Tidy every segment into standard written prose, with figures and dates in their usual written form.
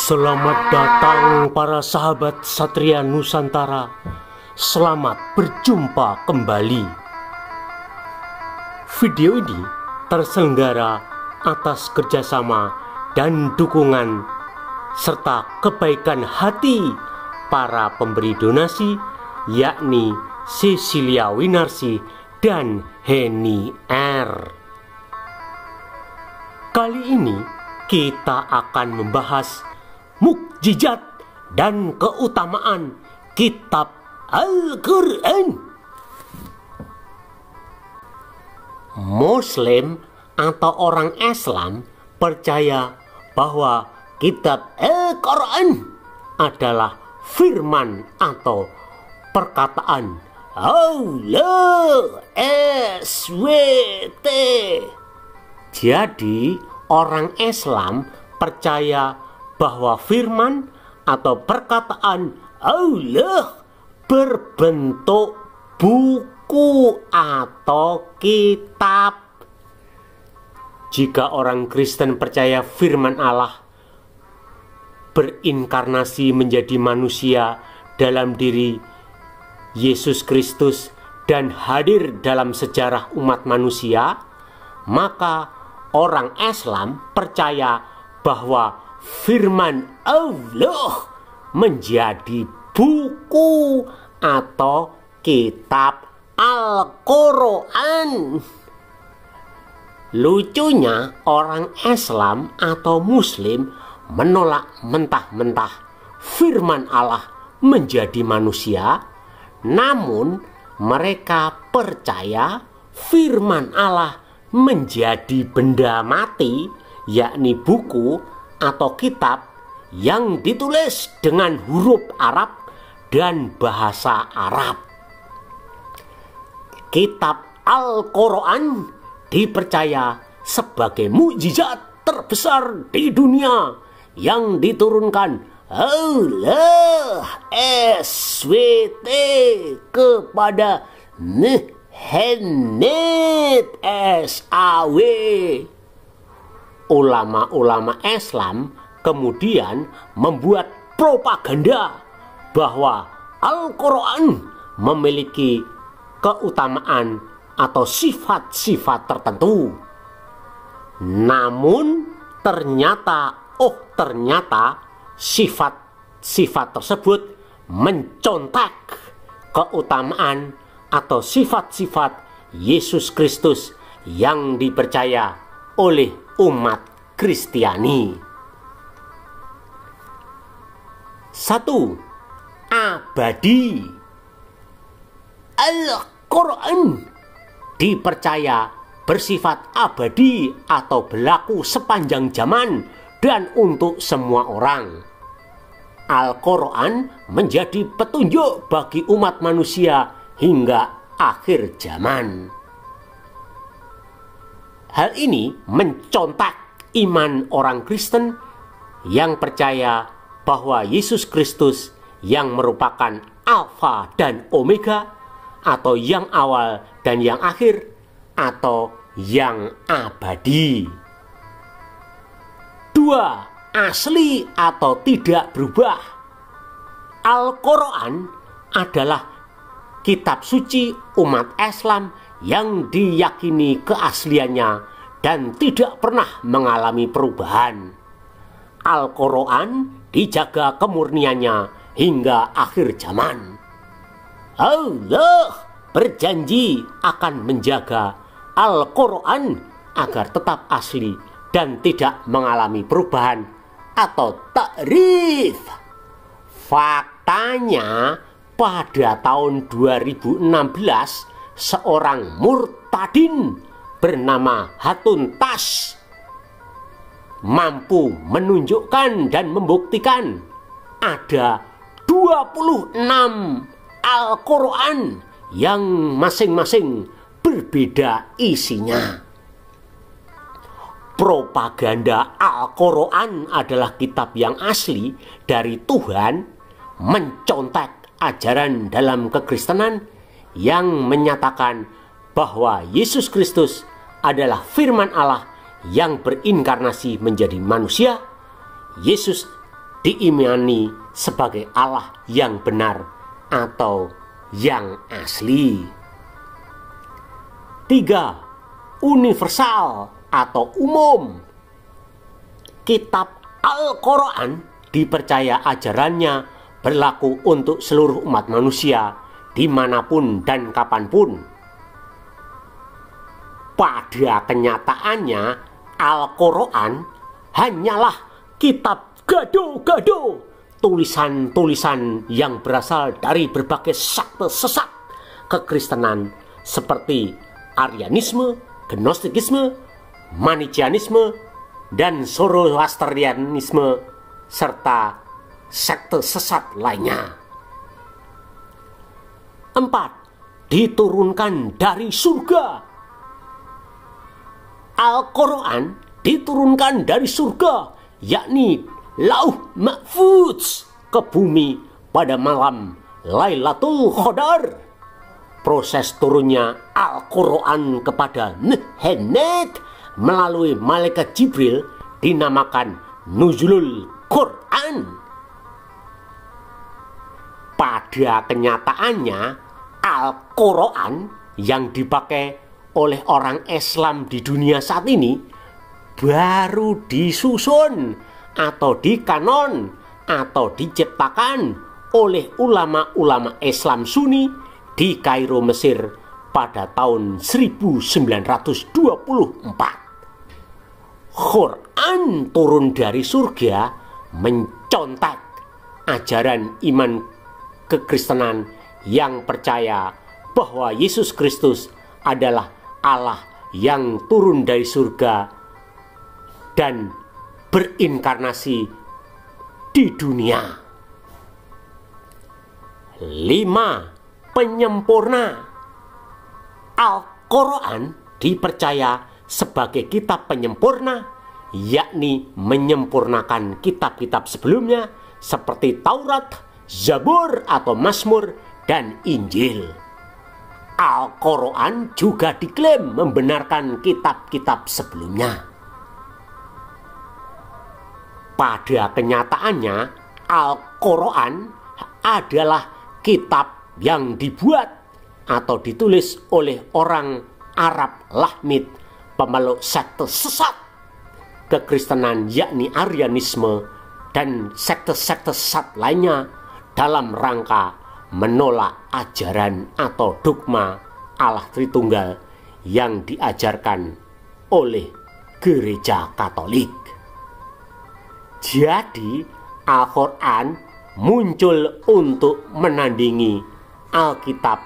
Selamat datang para sahabat Satria Nusantara. Selamat berjumpa kembali. Video ini terselenggara atas kerjasama dan dukungan serta kebaikan hati para pemberi donasi, yakni Cecilia Winarsi dan Henny R. Kali ini kita akan membahas mukjizat dan keutamaan kitab Al-Quran. Muslim atau orang Islam percaya bahwa kitab Al-Quran adalah firman atau perkataan Allah SWT. Jadi orang Islam percaya bahwa firman atau perkataan Allah berbentuk buku atau kitab. Jika orang Kristen percaya firman Allah berinkarnasi menjadi manusia dalam diri Yesus Kristus dan hadir dalam sejarah umat manusia, maka orang Islam percaya bahwa firman Allah menjadi buku atau kitab Al-Quran. Lucunya, orang Islam atau Muslim menolak mentah-mentah firman Allah menjadi manusia, namun mereka percaya firman Allah menjadi benda mati, yakni buku atau kitab yang ditulis dengan huruf Arab dan bahasa Arab. Kitab Al-Quran dipercaya sebagai mukjizat terbesar di dunia yang diturunkan Allah SWT kepada Muhammad SAW. Ulama-ulama Islam kemudian membuat propaganda bahwa Al-Quran memiliki keutamaan atau sifat-sifat tertentu. Namun ternyata sifat-sifat tersebut mencontek keutamaan atau sifat-sifat Yesus Kristus yang dipercaya oleh umat Kristiani. 1. Abadi. Al-Quran dipercaya bersifat abadi atau berlaku sepanjang zaman dan untuk semua orang. Al-Quran menjadi petunjuk bagi umat manusia hingga akhir zaman. Hal ini mencontek iman orang Kristen yang percaya bahwa Yesus Kristus yang merupakan Alfa dan Omega, atau yang awal dan yang akhir, atau yang abadi. 2. Asli atau tidak berubah. Al-Quran adalah kitab suci umat Islam yang diyakini keasliannya dan tidak pernah mengalami perubahan. Al-Quran dijaga kemurniannya hingga akhir zaman. Allah berjanji akan menjaga Al-Quran agar tetap asli dan tidak mengalami perubahan atau tahrif. Faktanya, pada tahun 2016 seorang murtadin bernama Hatun Tas mampu menunjukkan dan membuktikan ada 26 Al-Quran yang masing-masing berbeda isinya. Propaganda Al-Quran adalah kitab yang asli dari Tuhan, mencontek ajaran dalam kekristenan yang menyatakan bahwa Yesus Kristus adalah firman Allah yang berinkarnasi menjadi manusia. Yesus diimani sebagai Allah yang benar atau yang asli. 3. Universal atau umum. Kitab Al-Quran dipercaya ajarannya berlaku untuk seluruh umat manusia dimanapun dan kapanpun. Pada kenyataannya, Al-Quran hanyalah kitab gado-gado, tulisan-tulisan yang berasal dari berbagai sekte sesat kekristenan seperti Arianisme, Gnostikisme, Manicheanisme, dan Zoroastrianisme, serta sekte sesat lainnya. 4. Diturunkan dari surga. Al-Quran diturunkan dari surga, yakni Lauh Mahfuz, ke bumi pada malam Lailatul Qadar. Proses turunnya Al-Quran kepada Muhammad melalui malaikat Jibril dinamakan Nuzulul Quran. Pada kenyataannya, Al-Quran yang dipakai oleh orang Islam di dunia saat ini baru disusun atau dikanon atau diciptakan oleh ulama-ulama Islam Sunni di Kairo, Mesir pada tahun 1924. Quran turun dari surga mencontek ajaran iman kekristenan yang percaya bahwa Yesus Kristus adalah Allah yang turun dari surga dan berinkarnasi di dunia. 5. Penyempurna. Al-Quran dipercaya sebagai kitab penyempurna, yakni menyempurnakan kitab-kitab sebelumnya seperti Taurat, Zabur atau Mazmur, dan Injil. Al-Quran juga diklaim membenarkan kitab-kitab sebelumnya. Pada kenyataannya, Al-Quran adalah kitab yang dibuat atau ditulis oleh orang Arab Lahmid, pemeluk sekte sesat kekristenan yakni Arianisme dan sekte-sekte sesat lainnya dalam rangka menolak ajaran atau dogma Allah Tritunggal yang diajarkan oleh Gereja Katolik. Jadi, Al-Quran muncul untuk menandingi Alkitab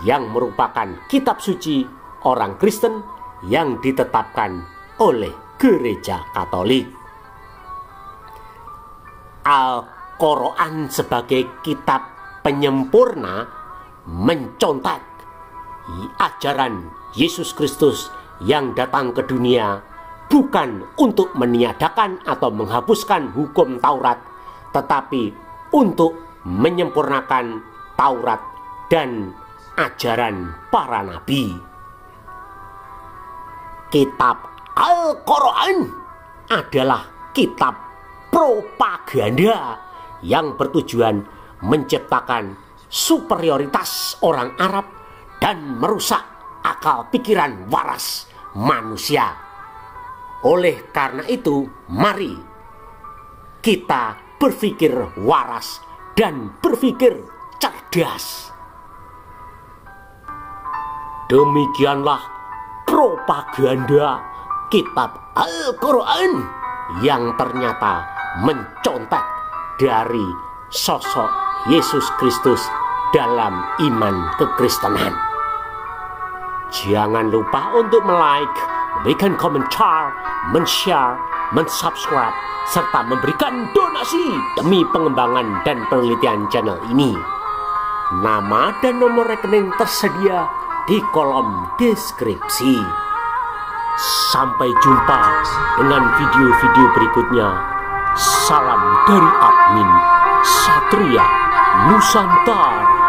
yang merupakan kitab suci orang Kristen yang ditetapkan oleh Gereja Katolik. Al-Quran sebagai kitab penyempurna mencontek ajaran Yesus Kristus yang datang ke dunia bukan untuk meniadakan atau menghapuskan hukum Taurat, tetapi untuk menyempurnakan Taurat dan ajaran para nabi. Kitab Al-Quran adalah kitab propaganda yang bertujuan menciptakan superioritas orang Arab dan merusak akal pikiran waras manusia. Oleh karena itu, mari kita berpikir waras dan berpikir cerdas. Demikianlah propaganda kitab Al-Quran yang ternyata mencontek dari sosok Yesus Kristus dalam iman kekristenan. Jangan lupa untuk like, memberikan komentar, men-share, men-subscribe, serta memberikan donasi demi pengembangan dan penelitian channel ini. Nama dan nomor rekening tersedia di kolom deskripsi. Sampai jumpa dengan video-video berikutnya. Salam dari admin Satria Nusantara.